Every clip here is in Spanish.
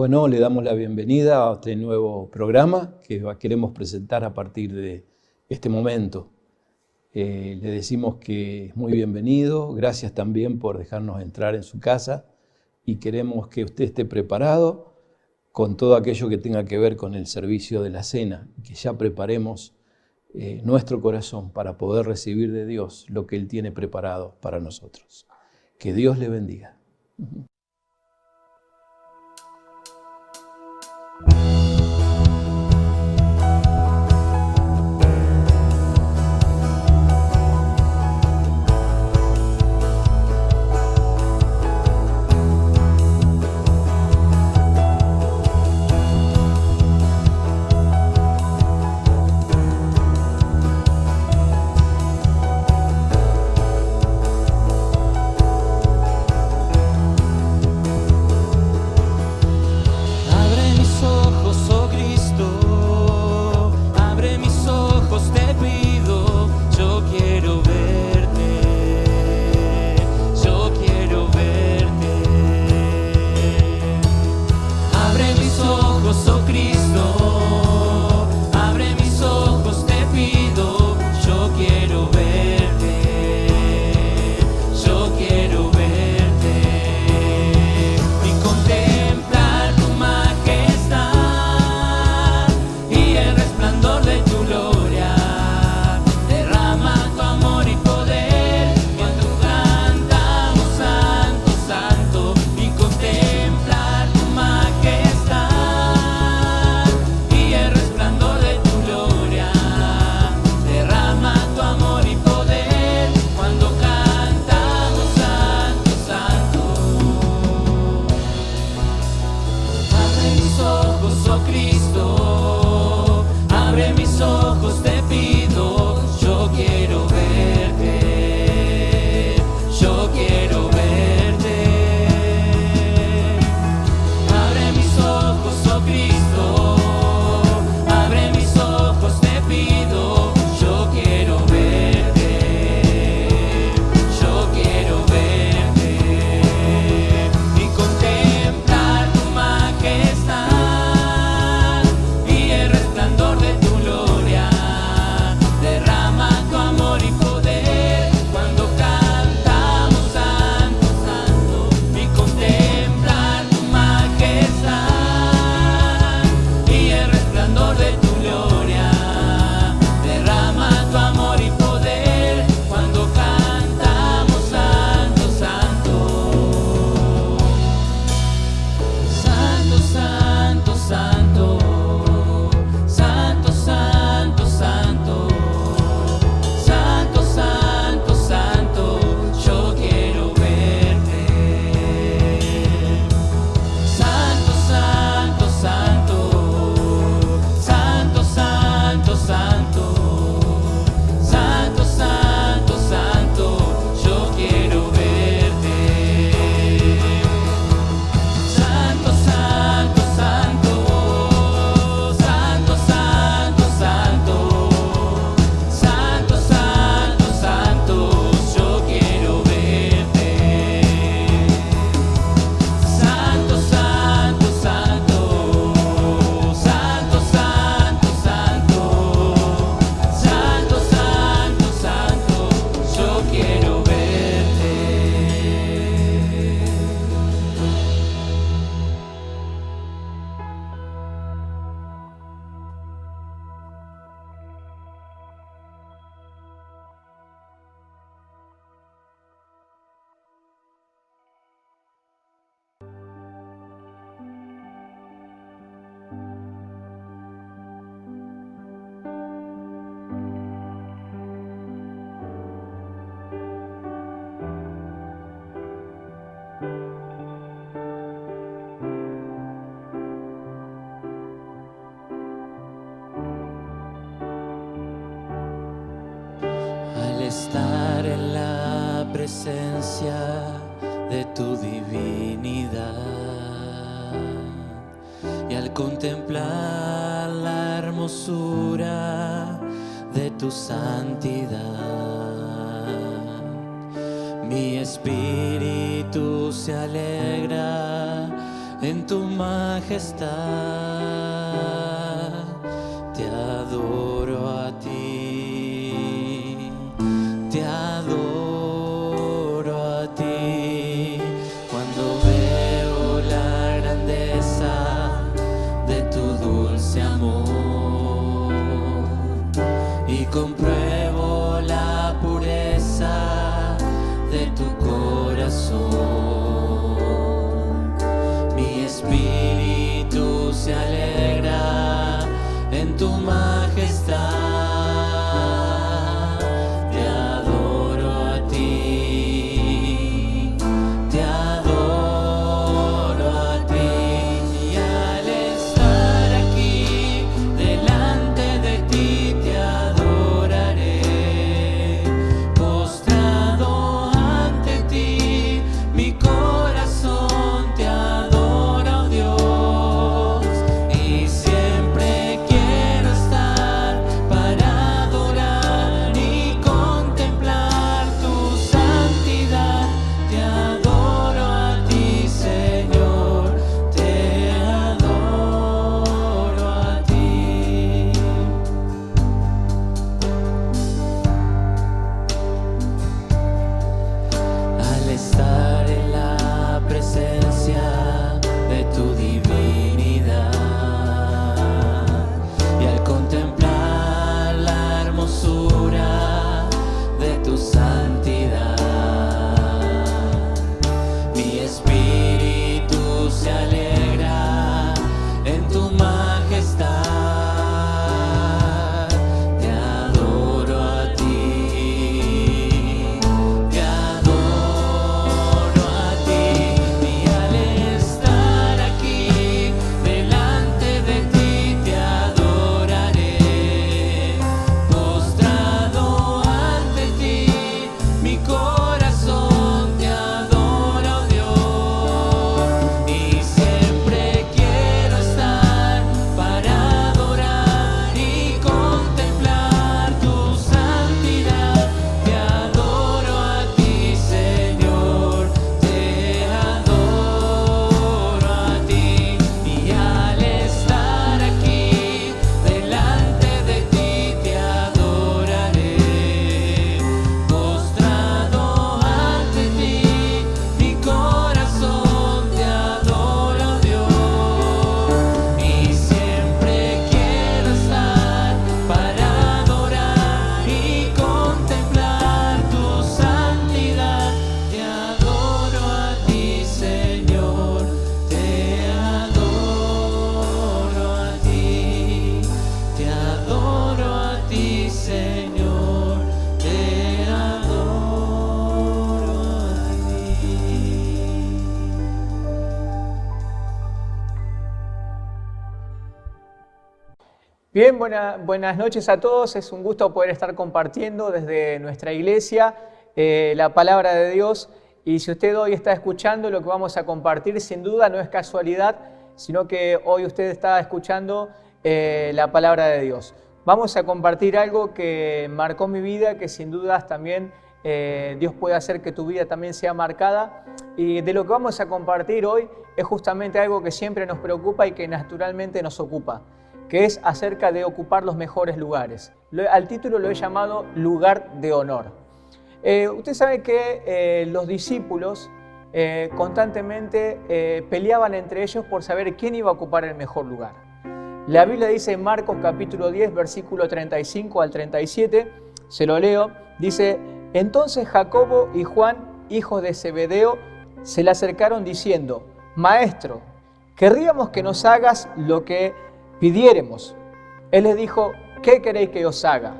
Bueno, le damos la bienvenida a este nuevo programa que queremos presentar a partir de este momento. Le decimos que es muy bienvenido, gracias también por dejarnos entrar en su casa y queremos que usted esté preparado con todo aquello que tenga que ver con el servicio de la cena, que ya preparemos nuestro corazón para poder recibir de Dios lo que Él tiene preparado para nosotros. Que Dios le bendiga. Estar en la presencia de tu divinidad y al contemplar la hermosura de tu santidad, mi espíritu se alegra en tu majestad. Te adoro a ti, te adoro a ti. Cuando veo la grandeza de tu dulce amor y compruebo la pureza de tu corazón, mi espíritu se alegra en tu majestad. Te adoro a ti, te adoro a ti. Y al estar aquí delante de ti te adoraré, postrado ante ti, mi corazón te adora, oh Dios, y siempre quiero estar para adorar y contemplar tu santidad. Te adoro a ti, Señor, te adoro a ti. Al estar en la presencia de tu divinidad y al contemplar la hermosura de tu santidad, mi espíritu se alegra en tu majestad. Te adoro a ti, te adoro a ti. Y al estar aquí delante de ti te adoraré, postrado ante ti, mi corazón te adora, oh Dios, y siempre quiero estar para adorar y contemplar tu santidad. Te adoro a ti, Señor, te adoro a ti. Y al estar aquí delante de ti te adoraré, postrado ante ti, mi corazón te adora, oh Dios, y siempre quiero estar para adorar y contemplar tu santidad. Te adoro a ti, Señor, te adoro a ti, te adoro a ti, Señor, te adoro a ti. Bien, buenas noches a todos. Es un gusto poder estar compartiendo desde nuestra iglesia la palabra de Dios. Y si usted hoy está escuchando lo que vamos a compartir, sin duda no es casualidad, sino que hoy usted está escuchando la palabra de Dios. Vamos a compartir algo que marcó mi vida, que sin dudas también Dios puede hacer que tu vida también sea marcada. Y de lo que vamos a compartir hoy es justamente algo que siempre nos preocupa y que naturalmente nos ocupa, que es acerca de ocupar los mejores lugares. Al título lo he llamado Lugar de Honor. Usted sabe que los discípulos constantemente peleaban entre ellos por saber quién iba a ocupar el mejor lugar. La Biblia dice en Marcos capítulo 10, versículo 35 al 37, se lo leo, dice: entonces Jacobo y Juan, hijos de Zebedeo, se le acercaron diciendo: Maestro, querríamos que nos hagas lo que pidiéremos. Él les dijo: ¿qué queréis que os haga?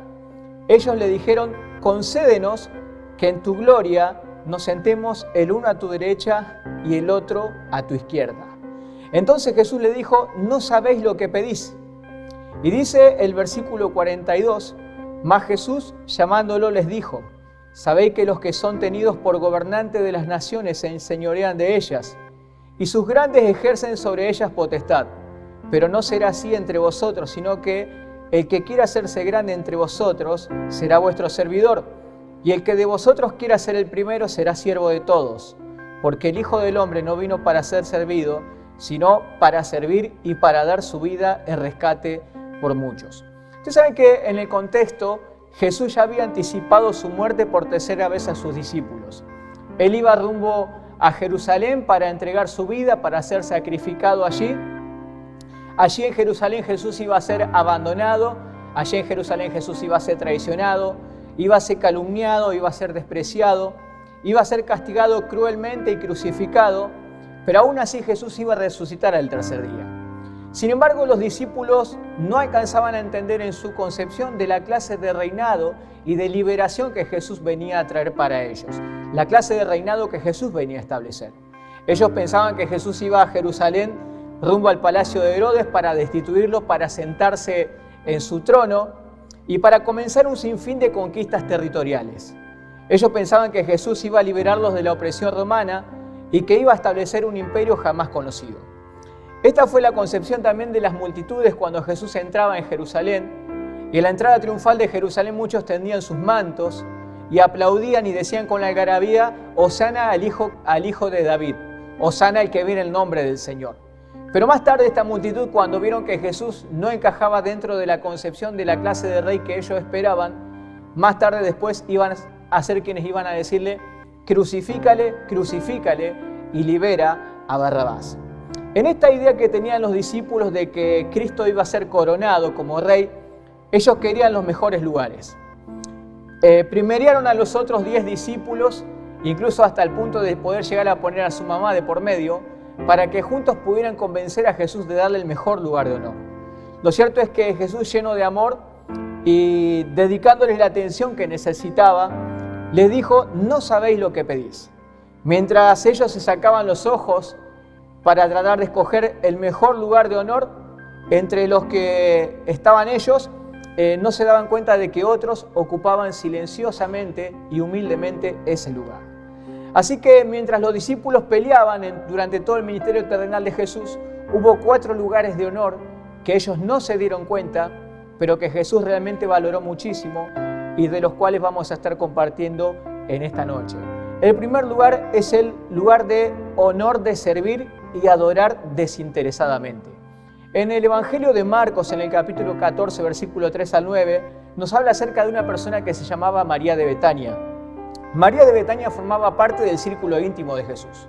Ellos le dijeron: concédenos que en tu gloria nos sentemos el uno a tu derecha y el otro a tu izquierda. Entonces Jesús le dijo: no sabéis lo que pedís. Y dice el versículo 42, mas Jesús, llamándolo, les dijo: sabéis que los que son tenidos por gobernantes de las naciones se enseñorean de ellas, y sus grandes ejercen sobre ellas potestad. Pero no será así entre vosotros, sino que el que quiera hacerse grande entre vosotros será vuestro servidor, y el que de vosotros quiera ser el primero será siervo de todos. Porque el Hijo del Hombre no vino para ser servido, sino para servir y para dar su vida en rescate por muchos. Ustedes saben que en el contexto Jesús ya había anticipado su muerte por tercera vez a sus discípulos. Él iba rumbo a Jerusalén para entregar su vida, para ser sacrificado allí. Allí en Jerusalén Jesús iba a ser abandonado, allí en Jerusalén Jesús iba a ser traicionado, iba a ser calumniado, iba a ser despreciado, iba a ser castigado cruelmente y crucificado, pero aún así Jesús iba a resucitar al tercer día. Sin embargo, los discípulos no alcanzaban a entender en su concepción de la clase de reinado y de liberación que Jesús venía a traer para ellos, la clase de reinado que Jesús venía a establecer. Ellos pensaban que Jesús iba a Jerusalén rumbo al palacio de Herodes para destituirlo, para sentarse en su trono y para comenzar un sinfín de conquistas territoriales. Ellos pensaban que Jesús iba a liberarlos de la opresión romana y que iba a establecer un imperio jamás conocido. Esta fue la concepción también de las multitudes cuando Jesús entraba en Jerusalén, y en la entrada triunfal de Jerusalén muchos tendían sus mantos y aplaudían y decían con la algarabía: Hosana al hijo de David, Hosana el que viene en el nombre del Señor. Pero más tarde esta multitud, cuando vieron que Jesús no encajaba dentro de la concepción de la clase de rey que ellos esperaban, más tarde después iban a ser quienes iban a decirle: crucifícale, crucifícale y libera a Barrabás. En esta idea que tenían los discípulos de que Cristo iba a ser coronado como rey, ellos querían los mejores lugares. Primerearon a los otros 10 discípulos, incluso hasta el punto de poder llegar a poner a su mamá de por medio, para que juntos pudieran convencer a Jesús de darle el mejor lugar de honor. Lo cierto es que Jesús, lleno de amor y dedicándoles la atención que necesitaba, les dijo: no sabéis lo que pedís. Mientras ellos se sacaban los ojos para tratar de escoger el mejor lugar de honor, entre los que estaban ellos, no se daban cuenta de que otros ocupaban silenciosamente y humildemente ese lugar. Así que mientras los discípulos peleaban durante todo el ministerio terrenal de Jesús, hubo 4 lugares de honor que ellos no se dieron cuenta, pero que Jesús realmente valoró muchísimo y de los cuales vamos a estar compartiendo en esta noche. El primer lugar es el lugar de honor de servir y adorar desinteresadamente. En el Evangelio de Marcos, en el capítulo 14, versículo 3 al 9, nos habla acerca de una persona que se llamaba María de Betania. María de Betania formaba parte del círculo íntimo de Jesús.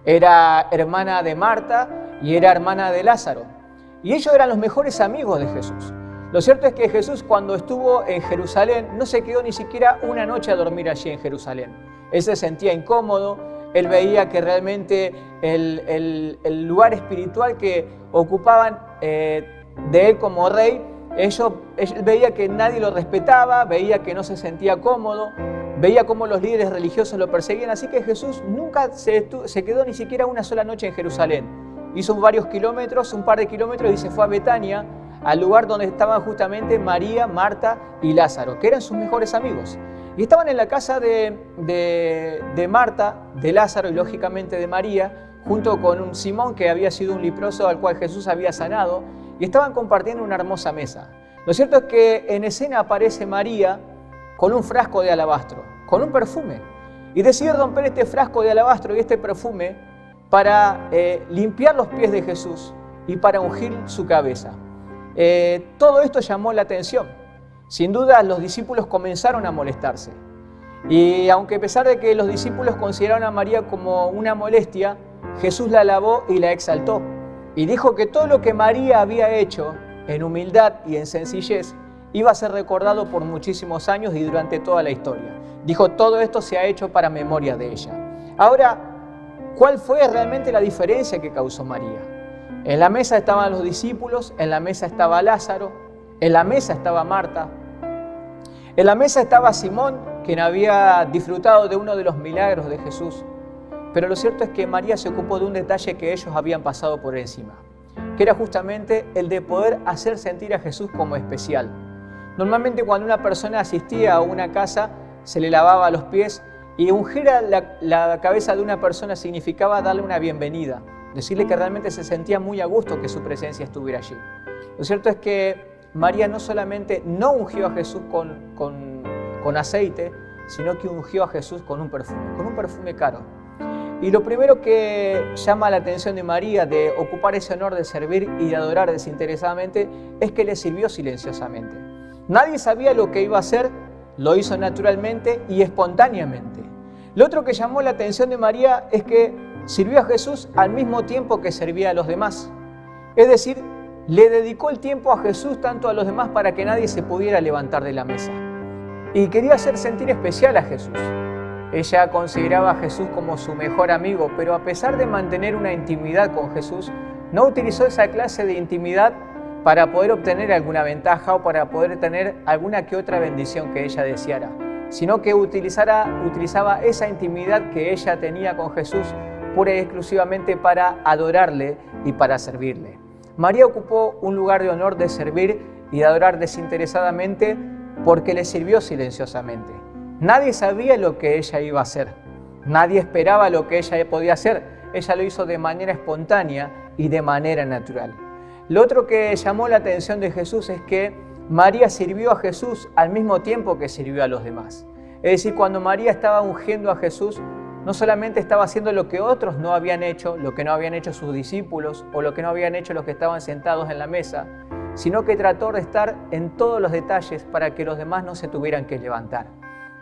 Era hermana de Marta y era hermana de Lázaro. Y ellos eran los mejores amigos de Jesús. Lo cierto es que Jesús, cuando estuvo en Jerusalén, no se quedó ni siquiera una noche a dormir allí en Jerusalén. Él se sentía incómodo, él veía que realmente el lugar espiritual que ocupaban de él como rey, él veía que nadie lo respetaba, veía que no se sentía cómodo, veía cómo los líderes religiosos lo perseguían, así que Jesús nunca se quedó ni siquiera una sola noche en Jerusalén. Hizo varios kilómetros, un par de kilómetros, y se fue a Betania, al lugar donde estaban justamente María, Marta y Lázaro, que eran sus mejores amigos. Y estaban en la casa de Marta, de Lázaro y lógicamente de María, junto con un Simón que había sido un leproso al cual Jesús había sanado, y estaban compartiendo una hermosa mesa. Lo cierto es que en escena aparece María con un frasco de alabastro, con un perfume, y decide romper este frasco de alabastro y este perfume para limpiar los pies de Jesús y para ungir su cabeza. Todo esto llamó la atención. Sin duda los discípulos comenzaron a molestarse. Y aunque a pesar de que los discípulos consideraron a María como una molestia, Jesús la alabó y la exaltó. Y dijo que todo lo que María había hecho en humildad y en sencillez iba a ser recordado por muchísimos años y durante toda la historia. Dijo: todo esto se ha hecho para memoria de ella. Ahora, ¿cuál fue realmente la diferencia que causó María? En la mesa estaban los discípulos, en la mesa estaba Lázaro, en la mesa estaba Marta, en la mesa estaba Simón, quien había disfrutado de uno de los milagros de Jesús. Pero lo cierto es que María se ocupó de un detalle que ellos habían pasado por encima, que era justamente el de poder hacer sentir a Jesús como especial. Normalmente cuando una persona asistía a una casa, se le lavaba los pies, y ungir la cabeza de una persona significaba darle una bienvenida, decirle que realmente se sentía muy a gusto que su presencia estuviera allí. Lo cierto es que María no solamente no ungió a Jesús con aceite, sino que ungió a Jesús con un perfume caro. Y lo primero que llama la atención de María de ocupar ese honor de servir y de adorar desinteresadamente es que le sirvió silenciosamente. Nadie sabía lo que iba a hacer, lo hizo naturalmente y espontáneamente. Lo otro que llamó la atención de María es que sirvió a Jesús al mismo tiempo que servía a los demás. Es decir, le dedicó el tiempo a Jesús tanto a los demás para que nadie se pudiera levantar de la mesa. Y quería hacer sentir especial a Jesús. Ella consideraba a Jesús como su mejor amigo, pero a pesar de mantener una intimidad con Jesús, no utilizó esa clase de intimidad para poder obtener alguna ventaja o para poder tener alguna que otra bendición que ella deseara, sino que utilizaba esa intimidad que ella tenía con Jesús pura y exclusivamente para adorarle y para servirle. María ocupó un lugar de honor de servir y de adorar desinteresadamente porque le sirvió silenciosamente. Nadie sabía lo que ella iba a hacer, nadie esperaba lo que ella podía hacer. Ella lo hizo de manera espontánea y de manera natural. Lo otro que llamó la atención de Jesús es que María sirvió a Jesús al mismo tiempo que sirvió a los demás. Es decir, cuando María estaba ungiendo a Jesús, no solamente estaba haciendo lo que otros no habían hecho, lo que no habían hecho sus discípulos o lo que no habían hecho los que estaban sentados en la mesa, sino que trató de estar en todos los detalles para que los demás no se tuvieran que levantar.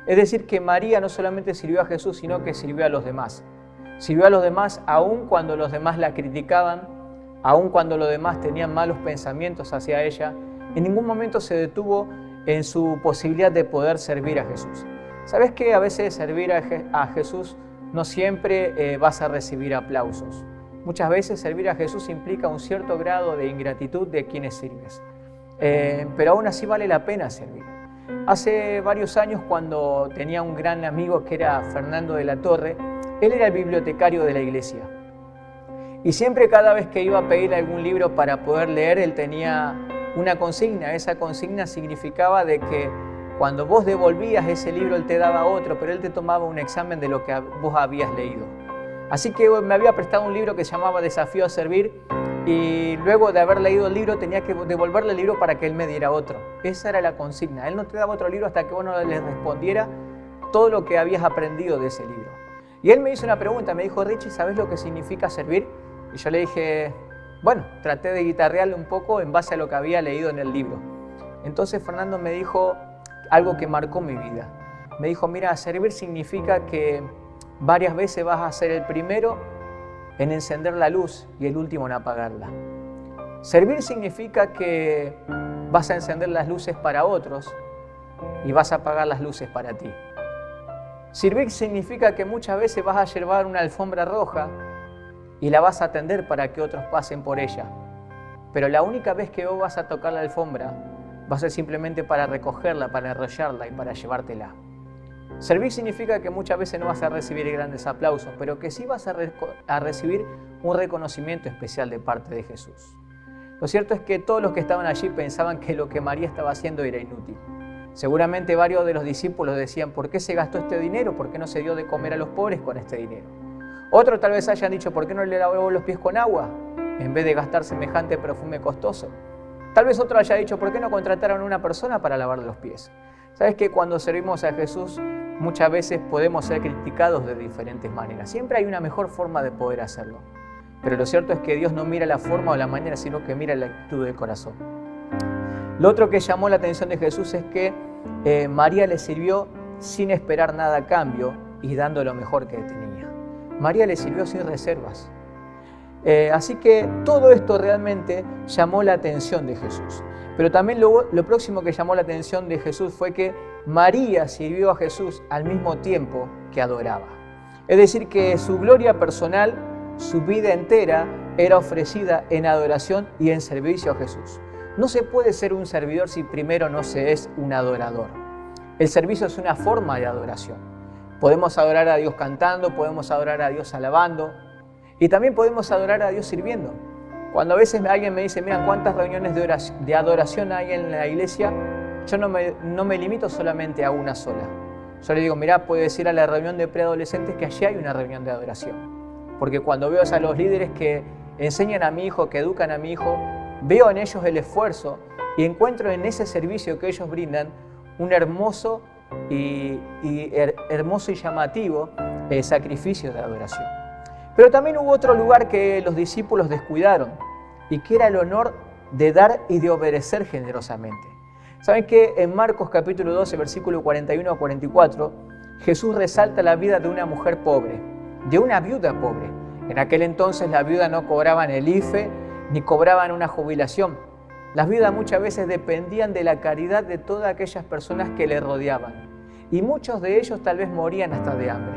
Es decir, que María no solamente sirvió a Jesús, sino que sirvió a los demás. Sirvió a los demás aun cuando los demás la criticaban, aun cuando los demás tenían malos pensamientos hacia ella. En ningún momento se detuvo en su posibilidad de poder servir a Jesús. ¿Sabes que a veces servir a Jesús no siempre vas a recibir aplausos? Muchas veces servir a Jesús implica un cierto grado de ingratitud de quienes sirves. Pero aún así vale la pena servir. Hace varios años, cuando tenía un gran amigo que era Fernando de la Torre, él era el bibliotecario de la iglesia. Y siempre, cada vez que iba a pedir algún libro para poder leer, él tenía una consigna. Esa consigna significaba de que cuando vos devolvías ese libro, él te daba otro, pero él te tomaba un examen de lo que vos habías leído. Así que me había prestado un libro que se llamaba Desafío a Servir, y luego de haber leído el libro tenía que devolverle el libro para que él me diera otro. Esa era la consigna. Él no te daba otro libro hasta que vos no le respondiera todo lo que habías aprendido de ese libro. Y él me hizo una pregunta, me dijo: Richie, ¿sabes lo que significa servir? Y yo le dije, bueno, traté de guitarrearle un poco en base a lo que había leído en el libro. Entonces Fernando me dijo algo que marcó mi vida. Me dijo: mira, servir significa que varias veces vas a ser el primero en encender la luz y el último en apagarla. Servir significa que vas a encender las luces para otros y vas a apagar las luces para ti. Servir significa que muchas veces vas a llevar una alfombra roja y la vas a tender para que otros pasen por ella. Pero la única vez que vos vas a tocar la alfombra va a ser simplemente para recogerla, para enrollarla y para llevártela. Servir significa que muchas veces no vas a recibir grandes aplausos, pero que sí vas a recibir un reconocimiento especial de parte de Jesús. Lo cierto es que todos los que estaban allí pensaban que lo que María estaba haciendo era inútil. Seguramente varios de los discípulos decían: ¿por qué se gastó este dinero? ¿Por qué no se dio de comer a los pobres con este dinero? Otros tal vez hayan dicho: ¿por qué no le lavó los pies con agua en vez de gastar semejante perfume costoso? Tal vez otro haya dicho: ¿por qué no contrataron a una persona para lavarle los pies? ¿Sabes que cuando servimos a Jesús muchas veces podemos ser criticados de diferentes maneras? Siempre hay una mejor forma de poder hacerlo. Pero lo cierto es que Dios no mira la forma o la manera, sino que mira la actitud del corazón. Lo otro que llamó la atención de Jesús es que María le sirvió sin esperar nada a cambio y dando lo mejor que tenía. María le sirvió sin reservas. Así que todo esto realmente llamó la atención de Jesús. Pero también lo próximo que llamó la atención de Jesús fue que María sirvió a Jesús al mismo tiempo que adoraba. Es decir, que su gloria personal, su vida entera, era ofrecida en adoración y en servicio a Jesús. No se puede ser un servidor si primero no se es un adorador. El servicio es una forma de adoración. Podemos adorar a Dios cantando, podemos adorar a Dios alabando y también podemos adorar a Dios sirviendo. Cuando a veces alguien me dice: mira, ¿cuántas reuniones de adoración hay en la iglesia? Yo no me limito solamente a una sola. Yo le digo: mira, puedes ir a la reunión de preadolescentes, que allí hay una reunión de adoración. Porque cuando veo a los líderes que enseñan a mi hijo, que educan a mi hijo, veo en ellos el esfuerzo y encuentro en ese servicio que ellos brindan un hermoso y llamativo sacrificio de adoración. Pero también hubo otro lugar que los discípulos descuidaron y que era el honor de dar y de obedecer generosamente. ¿Saben que en Marcos capítulo 12, versículo 41 a 44, Jesús resalta la vida de una mujer pobre, de una viuda pobre? En aquel entonces las viudas no cobraban el IFE ni cobraban una jubilación. Las viudas muchas veces dependían de la caridad de todas aquellas personas que le rodeaban. Y muchos de ellos tal vez morían hasta de hambre.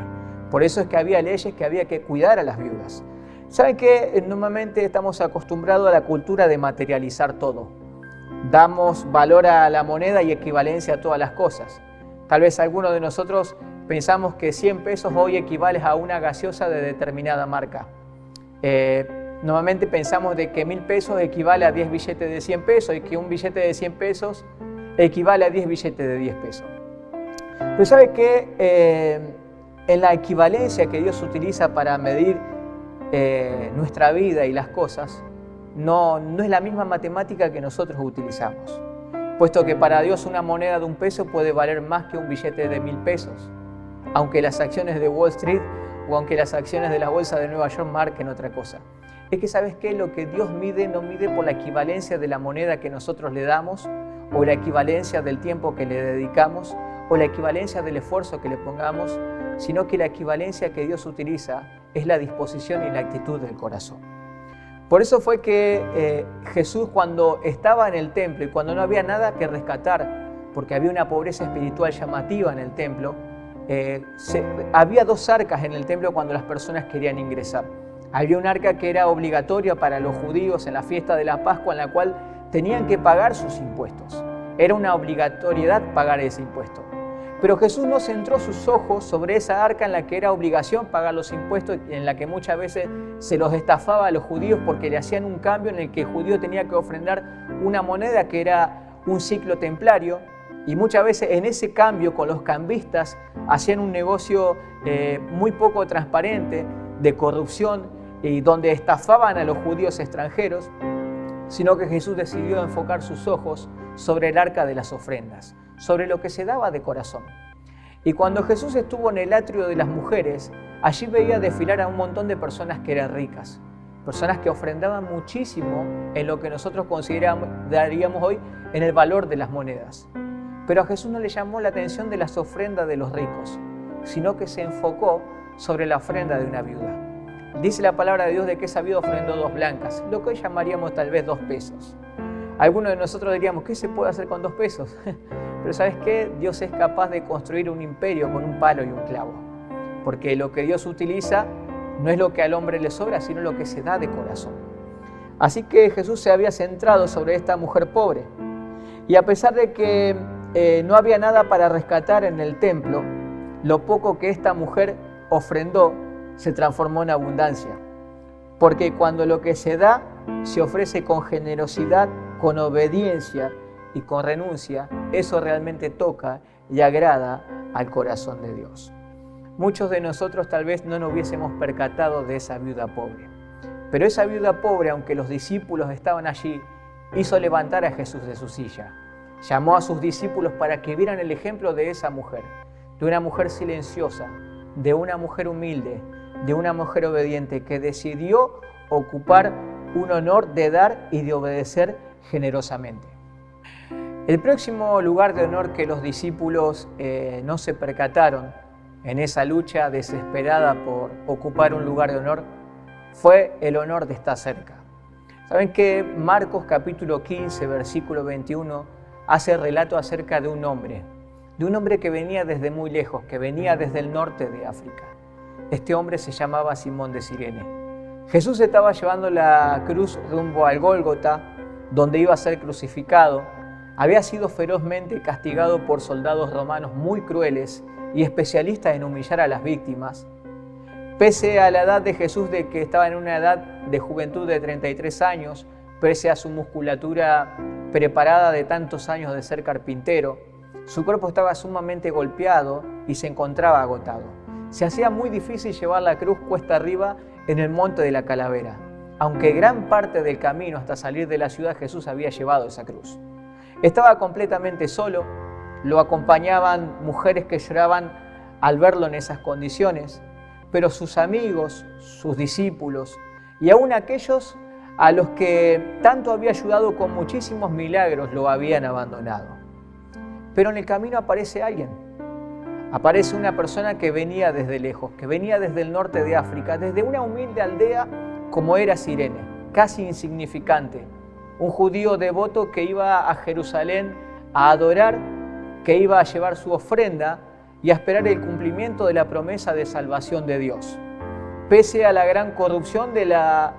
Por eso es que había leyes que había que cuidar a las viudas. ¿Saben qué? Normalmente estamos acostumbrados a la cultura de materializar todo. Damos valor a la moneda y equivalencia a todas las cosas. Tal vez algunos de nosotros pensamos que 100 pesos hoy equivale a una gaseosa de determinada marca. Normalmente pensamos de que 1.000 pesos equivale a 10 billetes de 100 pesos y que un billete de 100 pesos equivale a 10 billetes de 10 pesos. Pero ¿sabe qué? En la equivalencia que Dios utiliza para medir nuestra vida y las cosas, no es la misma matemática que nosotros utilizamos. Puesto que para Dios una moneda de 1 peso puede valer más que un billete de 1.000 pesos. Aunque las acciones de Wall Street o aunque las acciones de la bolsa de Nueva York marquen otra cosa. Es que ¿sabes qué? Lo que Dios mide no mide por la equivalencia de la moneda que nosotros le damos o la equivalencia del tiempo que le dedicamos o la equivalencia del esfuerzo que le pongamos, sino que la equivalencia que Dios utiliza es la disposición y la actitud del corazón. Por eso fue que Jesús, cuando estaba en el templo y cuando no había nada que rescatar, porque había una pobreza espiritual llamativa en el templo, había 2 arcas en el templo cuando las personas querían ingresar. Había un arca que era obligatoria para los judíos en la fiesta de la Pascua, en la cual tenían que pagar sus impuestos. Era una obligatoriedad pagar ese impuesto. Pero Jesús no centró sus ojos sobre esa arca en la que era obligación pagar los impuestos y en la que muchas veces se los estafaba a los judíos porque le hacían un cambio en el que el judío tenía que ofrendar una moneda que era un ciclo templario, y muchas veces en ese cambio con los cambistas hacían un negocio muy poco transparente de corrupción y donde estafaban a los judíos extranjeros, sino que Jesús decidió enfocar sus ojos sobre el arca de las ofrendas, sobre lo que se daba de corazón. Y cuando Jesús estuvo en el atrio de las mujeres, allí veía desfilar a un montón de personas que eran ricas, personas que ofrendaban muchísimo en lo que nosotros consideraríamos hoy en el valor de las monedas. Pero a Jesús no le llamó la atención de las ofrendas de los ricos, sino que se enfocó sobre la ofrenda de una viuda. Dice la palabra de Dios de que esa viuda ofrendó 2 blancas, lo que hoy llamaríamos tal vez 2 pesos. Algunos de nosotros diríamos, ¿qué se puede hacer con 2 pesos? Pero ¿sabes qué? Dios es capaz de construir un imperio con un palo y un clavo. Porque lo que Dios utiliza no es lo que al hombre le sobra, sino lo que se da de corazón. Así que Jesús se había centrado sobre esta mujer pobre. Y a pesar de que no había nada para rescatar en el templo, lo poco que esta mujer ofrendó se transformó en abundancia. Porque cuando lo que se da se ofrece con generosidad, con obediencia y con renuncia, eso realmente toca y agrada al corazón de Dios. Muchos de nosotros tal vez no nos hubiésemos percatado de esa viuda pobre. Pero esa viuda pobre, aunque los discípulos estaban allí, hizo levantar a Jesús de su silla. Llamó a sus discípulos para que vieran el ejemplo de esa mujer, de una mujer silenciosa, de una mujer humilde, de una mujer obediente que decidió ocupar un honor de dar y de obedecer generosamente. El próximo lugar de honor que los discípulos no se percataron en esa lucha desesperada por ocupar un lugar de honor fue el honor de estar cerca. Saben que Marcos capítulo 15, versículo 21, hace relato acerca de un hombre que venía desde muy lejos, que venía desde el norte de África. Este hombre se llamaba Simón de Cirene. Jesús estaba llevando la cruz rumbo al Gólgota, donde iba a ser crucificado. Había sido ferozmente castigado por soldados romanos muy crueles y especialistas en humillar a las víctimas. Pese a la edad de Jesús, de que estaba en una edad de juventud de 33 años, pese a su musculatura preparada de tantos años de ser carpintero, su cuerpo estaba sumamente golpeado y se encontraba agotado. Se hacía muy difícil llevar la cruz cuesta arriba en el monte de la Calavera, aunque gran parte del camino hasta salir de la ciudad Jesús había llevado esa cruz. Estaba completamente solo, lo acompañaban mujeres que lloraban al verlo en esas condiciones, pero sus amigos, sus discípulos y aún aquellos a los que tanto había ayudado con muchísimos milagros lo habían abandonado. Pero en el camino aparece alguien. Aparece una persona que venía desde lejos, que venía desde el norte de África, desde una humilde aldea como era Cirene, casi insignificante. Un judío devoto que iba a Jerusalén a adorar, que iba a llevar su ofrenda y a esperar el cumplimiento de la promesa de salvación de Dios. Pese a la gran corrupción de la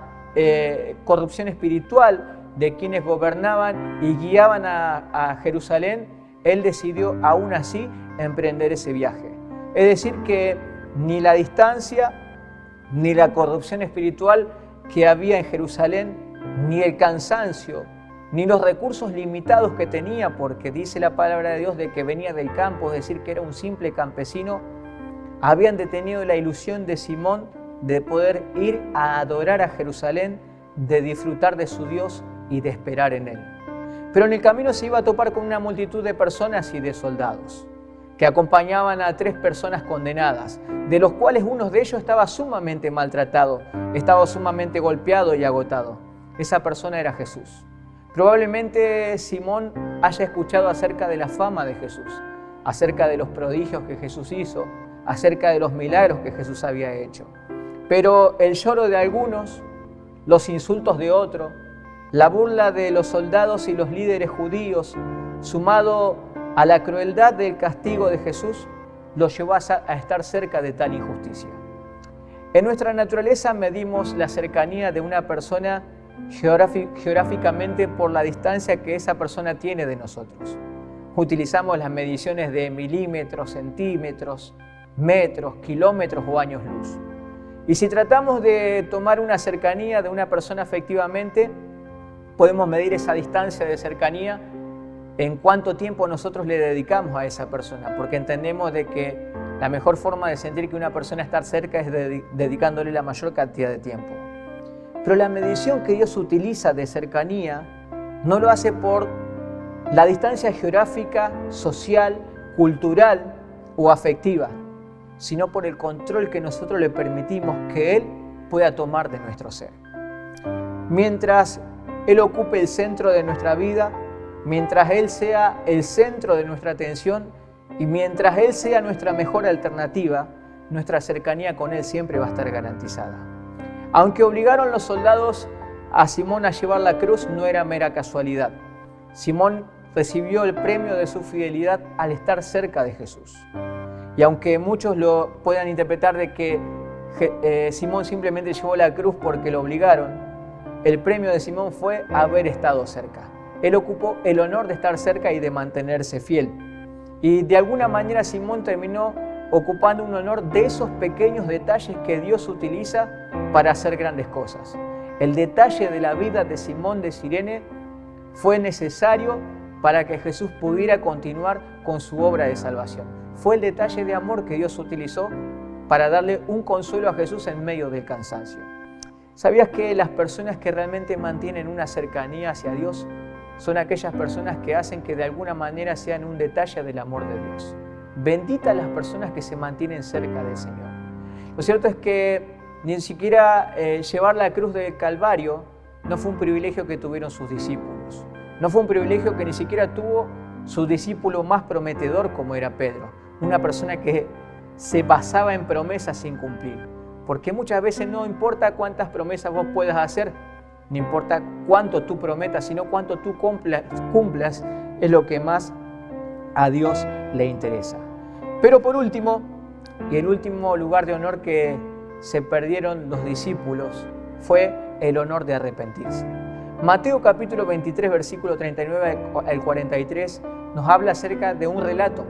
corrupción espiritual de quienes gobernaban y guiaban a Jerusalén, él decidió aún así emprender ese viaje. Es decir, que ni la distancia, ni la corrupción espiritual que había en Jerusalén, ni el cansancio, ni los recursos limitados que tenía, porque dice la palabra de Dios de que venía del campo, es decir, que era un simple campesino, habían detenido la ilusión de Simón de poder ir a adorar a Jerusalén, de disfrutar de su Dios y de esperar en Él. Pero en el camino se iba a topar con una multitud de personas y de soldados que acompañaban a 3 personas condenadas, de los cuales uno de ellos estaba sumamente maltratado, estaba sumamente golpeado y agotado. Esa persona era Jesús. Probablemente Simón haya escuchado acerca de la fama de Jesús, acerca de los prodigios que Jesús hizo, acerca de los milagros que Jesús había hecho. Pero el lloro de algunos, los insultos de otros, la burla de los soldados y los líderes judíos, sumado a la crueldad del castigo de Jesús, lo llevó a estar cerca de tal injusticia. En nuestra naturaleza medimos la cercanía de una persona geográficamente por la distancia que esa persona tiene de nosotros. Utilizamos las mediciones de milímetros, centímetros, metros, kilómetros o años luz. Y si tratamos de tomar una cercanía de una persona efectivamente, podemos medir esa distancia de cercanía en cuánto tiempo nosotros le dedicamos a esa persona, porque entendemos de que la mejor forma de sentir que una persona está cerca es dedicándole la mayor cantidad de tiempo. Pero la medición que Dios utiliza de cercanía no lo hace por la distancia geográfica, social, cultural o afectiva, sino por el control que nosotros le permitimos que Él pueda tomar de nuestro ser. Mientras Él ocupe el centro de nuestra vida, mientras Él sea el centro de nuestra atención y mientras Él sea nuestra mejor alternativa, nuestra cercanía con Él siempre va a estar garantizada. Aunque obligaron los soldados a Simón a llevar la cruz, no era mera casualidad. Simón recibió el premio de su fidelidad al estar cerca de Jesús. Y aunque muchos lo puedan interpretar de que Simón simplemente llevó la cruz porque lo obligaron, el premio de Simón fue haber estado cerca. Él ocupó el honor de estar cerca y de mantenerse fiel. Y de alguna manera Simón terminó ocupando un honor de esos pequeños detalles que Dios utiliza para hacer grandes cosas. El detalle de la vida de Simón de Cirene fue necesario para que Jesús pudiera continuar con su obra de salvación. Fue el detalle de amor que Dios utilizó para darle un consuelo a Jesús en medio del cansancio. ¿Sabías que las personas que realmente mantienen una cercanía hacia Dios son aquellas personas que hacen que de alguna manera sean un detalle del amor de Dios? Benditas las personas que se mantienen cerca del Señor. Lo cierto es que ni siquiera llevar la cruz del Calvario no fue un privilegio que tuvieron sus discípulos. No fue un privilegio que ni siquiera tuvo su discípulo más prometedor como era Pedro. Una persona que se basaba en promesas sin cumplir. Porque muchas veces no importa cuántas promesas vos puedas hacer, no importa cuánto tú prometas, sino cuánto tú cumplas, es lo que más a Dios le interesa. Pero por último, y el último lugar de honor que se perdieron los discípulos, fue el honor de arrepentirse. Mateo capítulo 23, versículo 39 al 43, nos habla acerca de un relato.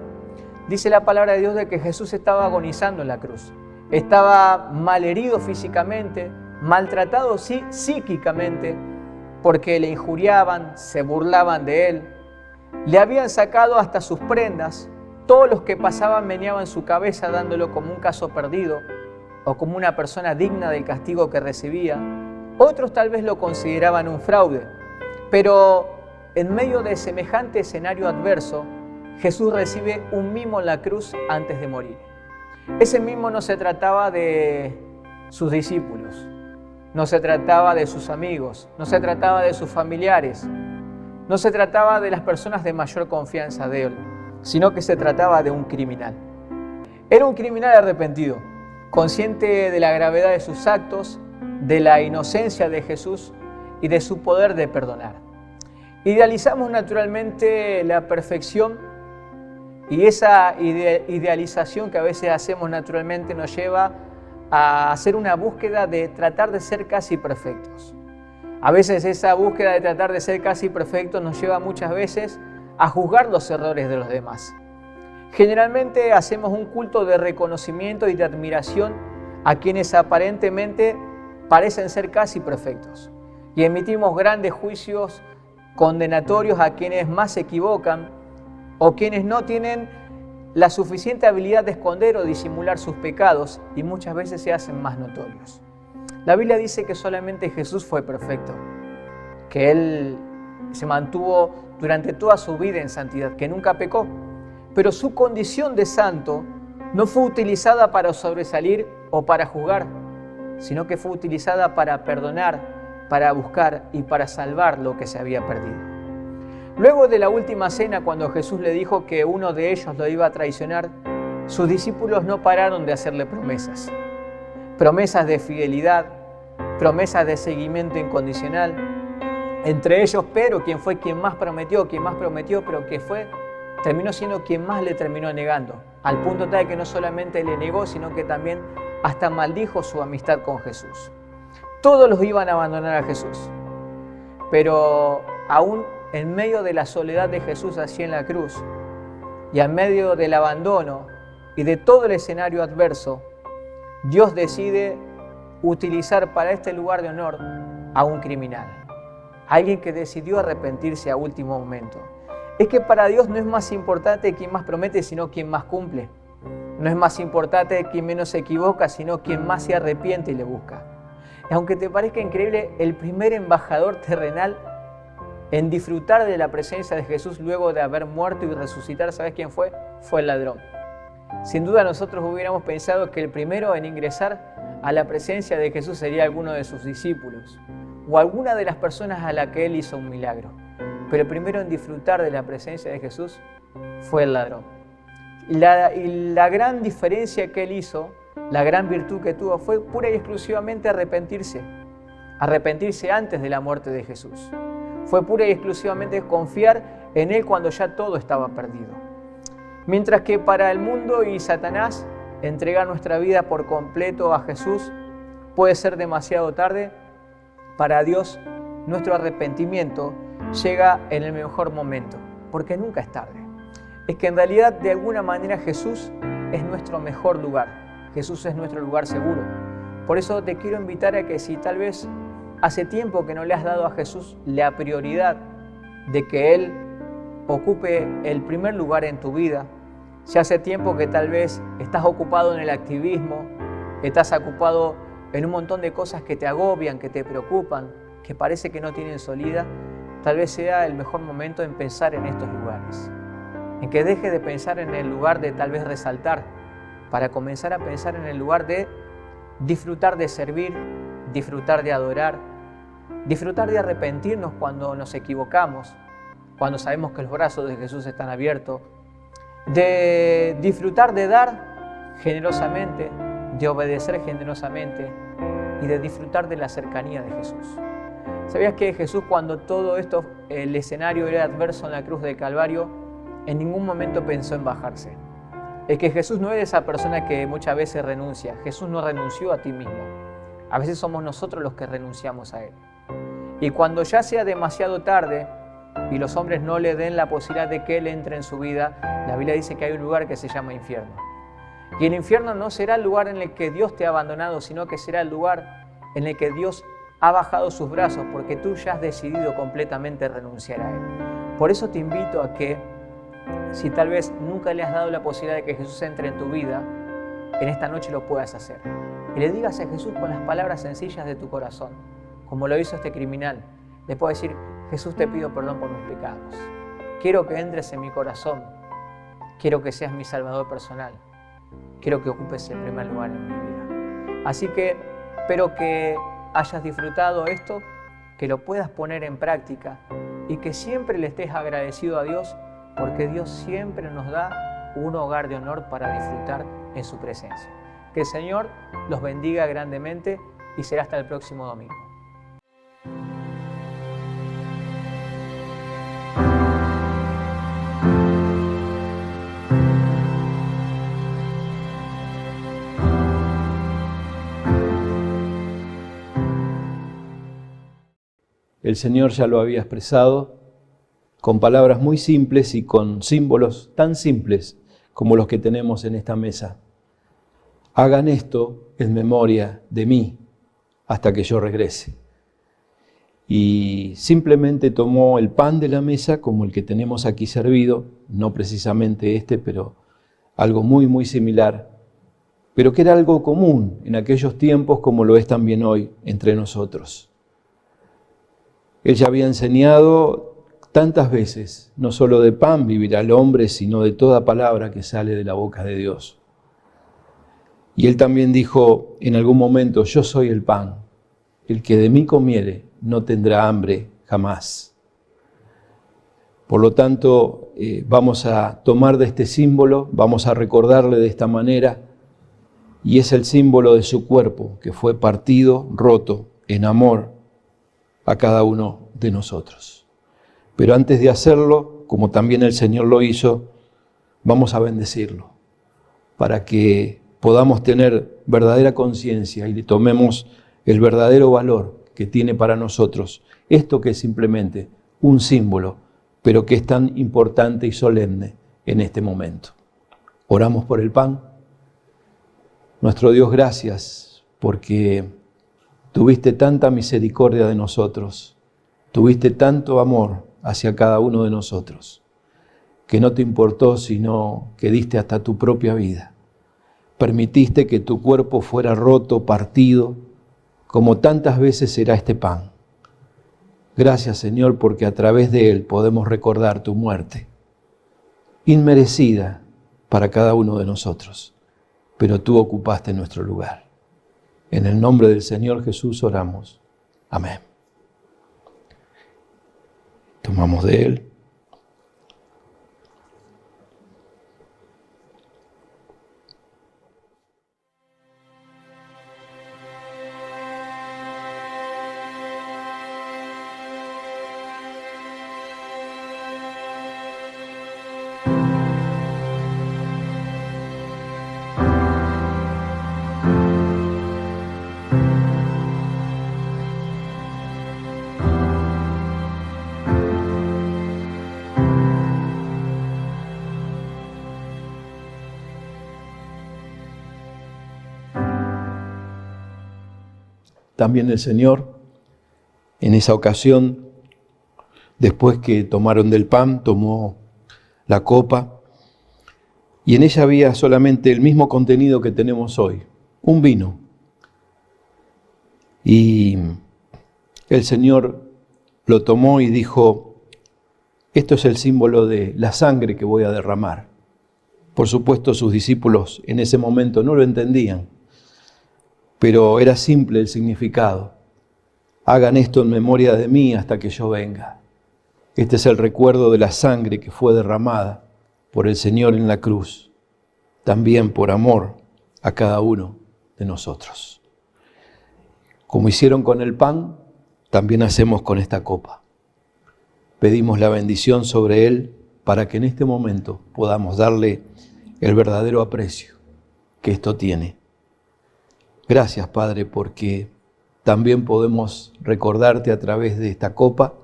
Dice la palabra de Dios de que Jesús estaba agonizando en la cruz. Estaba malherido físicamente, maltratado psíquicamente, porque le injuriaban, se burlaban de él. Le habían sacado hasta sus prendas. Todos los que pasaban meneaban su cabeza dándolo como un caso perdido o como una persona digna del castigo que recibía. Otros tal vez lo consideraban un fraude. Pero en medio de semejante escenario adverso, Jesús recibe un mimo en la cruz antes de morir. Ese mismo no se trataba de sus discípulos, no se trataba de sus amigos, no se trataba de sus familiares, no se trataba de las personas de mayor confianza de él, sino que se trataba de un criminal. Era un criminal arrepentido, consciente de la gravedad de sus actos, de la inocencia de Jesús y de su poder de perdonar. Idealizamos naturalmente la perfección y esa idealización que a veces hacemos naturalmente nos lleva a hacer una búsqueda de tratar de ser casi perfectos. A veces esa búsqueda de tratar de ser casi perfectos nos lleva muchas veces a juzgar los errores de los demás. Generalmente hacemos un culto de reconocimiento y de admiración a quienes aparentemente parecen ser casi perfectos y emitimos grandes juicios condenatorios a quienes más se equivocan o quienes no tienen la suficiente habilidad de esconder o disimular sus pecados y muchas veces se hacen más notorios. La Biblia dice que solamente Jesús fue perfecto, que Él se mantuvo durante toda su vida en santidad, que nunca pecó, pero su condición de santo no fue utilizada para sobresalir o para juzgar, sino que fue utilizada para perdonar, para buscar y para salvar lo que se había perdido. Luego de la última cena, cuando Jesús le dijo que uno de ellos lo iba a traicionar, sus discípulos no pararon de hacerle promesas. Promesas de fidelidad, promesas de seguimiento incondicional. Entre ellos Pedro, quien fue quien más prometió, pero que terminó siendo quien más le terminó negando, al punto tal que no solamente le negó, sino que también hasta maldijo su amistad con Jesús. Todos los iban a abandonar a Jesús, pero aún en medio de la soledad de Jesús allí en la cruz y en medio del abandono y de todo el escenario adverso, Dios decide utilizar para este lugar de honor a un criminal, alguien que decidió arrepentirse a último momento. Es que para Dios no es más importante quien más promete, sino quien más cumple. No es más importante quien menos se equivoca, sino quien más se arrepiente y le busca. Y aunque te parezca increíble, el primer embajador terrenal en disfrutar de la presencia de Jesús luego de haber muerto y resucitar, ¿sabes quién fue? Fue el ladrón. Sin duda nosotros hubiéramos pensado que el primero en ingresar a la presencia de Jesús sería alguno de sus discípulos o alguna de las personas a la que Él hizo un milagro. Pero el primero en disfrutar de la presencia de Jesús fue el ladrón. Y la gran diferencia que Él hizo, la gran virtud que tuvo fue pura y exclusivamente arrepentirse. Arrepentirse antes de la muerte de Jesús. Fue pura y exclusivamente confiar en Él cuando ya todo estaba perdido. Mientras que para el mundo y Satanás, entregar nuestra vida por completo a Jesús puede ser demasiado tarde, para Dios nuestro arrepentimiento llega en el mejor momento, porque nunca es tarde. Es que en realidad de alguna manera Jesús es nuestro mejor lugar, Jesús es nuestro lugar seguro. Por eso te quiero invitar a que si tal vez hace tiempo que no le has dado a Jesús la prioridad de que Él ocupe el primer lugar en tu vida, si hace tiempo que tal vez estás ocupado en el activismo, estás ocupado en un montón de cosas que te agobian, que te preocupan, que parece que no tienen salida, tal vez sea el mejor momento en pensar en estos lugares. En que dejes de pensar en el lugar de tal vez resaltar, para comenzar a pensar en el lugar de disfrutar de servir, disfrutar de adorar, disfrutar de arrepentirnos cuando nos equivocamos, cuando sabemos que los brazos de Jesús están abiertos, de disfrutar de dar generosamente, de obedecer generosamente y de disfrutar de la cercanía de Jesús. ¿Sabías que Jesús, cuando todo esto, el escenario era adverso en la cruz del Calvario, en ningún momento pensó en bajarse? Es que Jesús no es esa persona que muchas veces renuncia. Jesús no renunció a ti mismo. A veces somos nosotros los que renunciamos a Él. Y cuando ya sea demasiado tarde y los hombres no le den la posibilidad de que Él entre en su vida, la Biblia dice que hay un lugar que se llama infierno. Y el infierno no será el lugar en el que Dios te ha abandonado, sino que será el lugar en el que Dios ha bajado sus brazos porque tú ya has decidido completamente renunciar a Él. Por eso te invito a que, si tal vez nunca le has dado la posibilidad de que Jesús entre en tu vida, en esta noche lo puedas hacer. Y le digas a Jesús con las palabras sencillas de tu corazón, como lo hizo este criminal. Le puedes decir: Jesús, te pido perdón por mis pecados. Quiero que entres en mi corazón. Quiero que seas mi Salvador personal. quiero que ocupes el primer lugar en mi vida. Así que espero que hayas disfrutado esto, que lo puedas poner en práctica y que siempre le estés agradecido a Dios, porque Dios siempre nos da un hogar de honor para disfrutar en su presencia. Que el Señor los bendiga grandemente y será hasta el próximo domingo. El Señor ya lo había expresado con palabras muy simples y con símbolos tan simples como los que tenemos en esta mesa. Hagan esto en memoria de mí hasta que yo regrese. Y simplemente tomó el pan de la mesa como el que tenemos aquí servido, no precisamente este, pero algo muy, muy similar, pero que era algo común en aquellos tiempos como lo es también hoy entre nosotros. Él ya había enseñado tantas veces, no solo de pan vivirá el hombre, sino de toda palabra que sale de la boca de Dios. Y Él también dijo en algún momento, yo soy el pan, el que de mí comiere no tendrá hambre jamás. Por lo tanto, vamos a tomar de este símbolo, vamos a recordarle de esta manera, y es el símbolo de su cuerpo que fue partido, roto, en amor a cada uno de nosotros. Pero antes de hacerlo, como también el Señor lo hizo, vamos a bendecirlo para que podamos tener verdadera conciencia y le tomemos el verdadero valor que tiene para nosotros esto que es simplemente un símbolo, pero que es tan importante y solemne en este momento. Oramos por el pan. Nuestro Dios, gracias porque tuviste tanta misericordia de nosotros, tuviste tanto amor hacia cada uno de nosotros, que no te importó sino que diste hasta tu propia vida. Permitiste que tu cuerpo fuera roto, partido, como tantas veces será este pan. Gracias, Señor, porque a través de él podemos recordar tu muerte, inmerecida para cada uno de nosotros, pero tú ocupaste nuestro lugar. En el nombre del Señor Jesús oramos. Amén. Tomamos de él. También el Señor, en esa ocasión, después que tomaron del pan, tomó la copa y en ella había solamente el mismo contenido que tenemos hoy, un vino. Y el Señor lo tomó y dijo, esto es el símbolo de la sangre que voy a derramar. Por supuesto, sus discípulos en ese momento no lo entendían, pero era simple el significado. Hagan esto en memoria de mí hasta que yo venga. Este es el recuerdo de la sangre que fue derramada por el Señor en la cruz, también por amor a cada uno de nosotros. Como hicieron con el pan, también hacemos con esta copa. Pedimos la bendición sobre él para que en este momento podamos darle el verdadero aprecio que esto tiene. Gracias, Padre, porque también podemos recordarte a través de esta copa,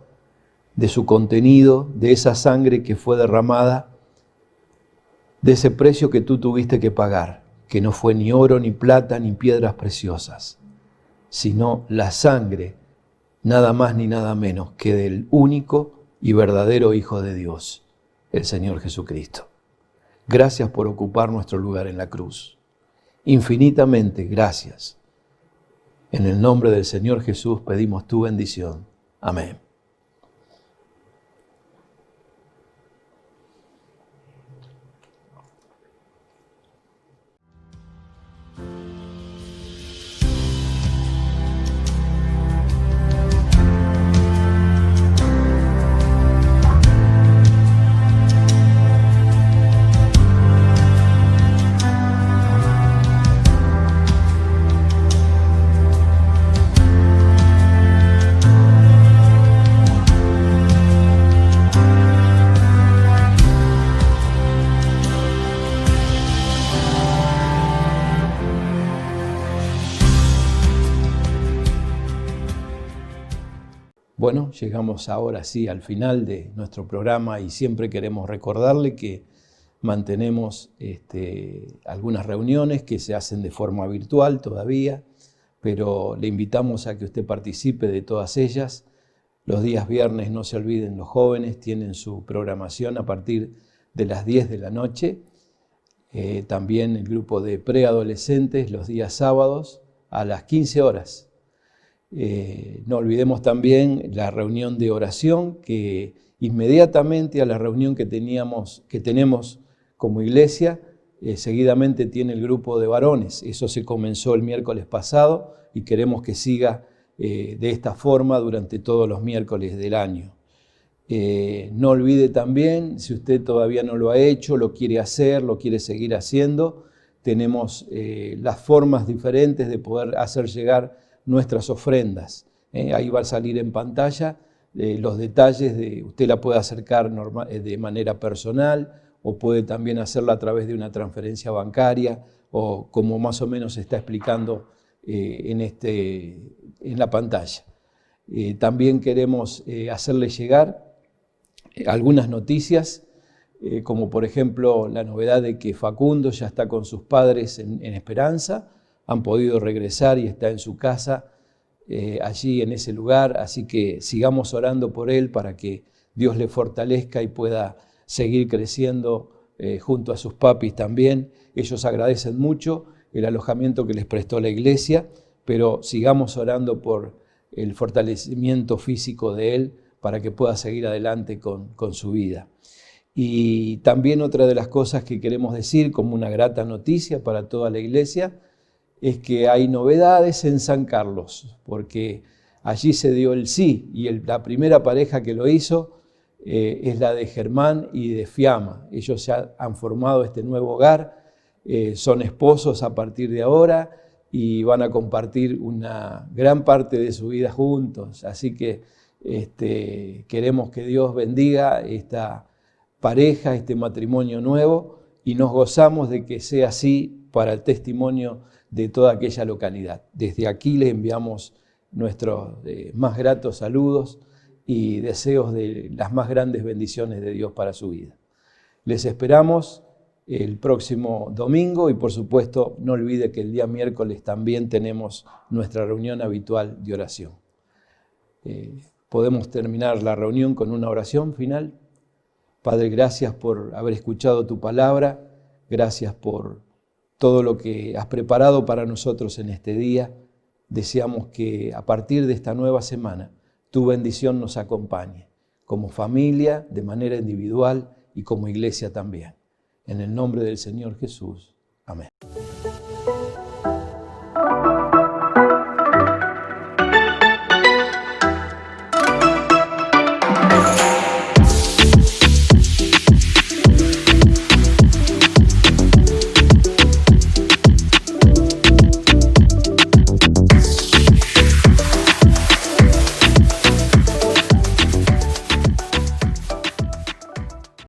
de su contenido, de esa sangre que fue derramada, de ese precio que tú tuviste que pagar, que no fue ni oro, ni plata, ni piedras preciosas, sino la sangre, nada más ni nada menos que del único y verdadero Hijo de Dios, el Señor Jesucristo. Gracias por ocupar nuestro lugar en la cruz. Infinitamente gracias. En el nombre del Señor Jesús pedimos tu bendición. Amén. Bueno, llegamos ahora sí al final de nuestro programa y siempre queremos recordarle que mantenemos algunas reuniones que se hacen de forma virtual todavía, pero le invitamos a que usted participe de todas ellas. Los días viernes, no se olviden, los jóvenes tienen su programación a partir de las 10 de la noche. También el grupo de preadolescentes los días sábados a las 15 horas. No olvidemos también la reunión de oración, que inmediatamente a la reunión que tenemos como iglesia, seguidamente tiene el grupo de varones. Eso se comenzó el miércoles pasado y queremos que siga de esta forma durante todos los miércoles del año. No olvide también, si usted todavía no lo ha hecho, lo quiere hacer, lo quiere seguir haciendo, tenemos las formas diferentes de poder hacer llegar nuestras ofrendas. Ahí va a salir en pantalla los detalles, usted la puede acercar de manera personal o puede también hacerla a través de una transferencia bancaria o como más o menos se está explicando en la pantalla. También queremos hacerle llegar algunas noticias, como por ejemplo la novedad de que Facundo ya está con sus padres en Esperanza, han podido regresar y está en su casa allí en ese lugar, así que sigamos orando por él para que Dios le fortalezca y pueda seguir creciendo junto a sus papis también. Ellos agradecen mucho el alojamiento que les prestó la iglesia, pero sigamos orando por el fortalecimiento físico de él para que pueda seguir adelante con su vida. Y también otra de las cosas que queremos decir como una grata noticia para toda la iglesia es que hay novedades en San Carlos, porque allí se dio el sí y la primera pareja que lo hizo es la de Germán y de Fiamma. Ellos ya han formado este nuevo hogar, son esposos a partir de ahora y van a compartir una gran parte de su vida juntos. Así que queremos que Dios bendiga esta pareja, este matrimonio nuevo, y nos gozamos de que sea así para el testimonio de toda aquella localidad. Desde aquí les enviamos nuestros más gratos saludos y deseos de las más grandes bendiciones de Dios para su vida. Les esperamos el próximo domingo y por supuesto no olvide que el día miércoles también tenemos nuestra reunión habitual de oración. Podemos terminar la reunión con una oración final. Padre, gracias por haber escuchado tu palabra, gracias por todo lo que has preparado para nosotros en este día. Deseamos que a partir de esta nueva semana tu bendición nos acompañe, como familia, de manera individual y como iglesia también. En el nombre del Señor Jesús. Amén.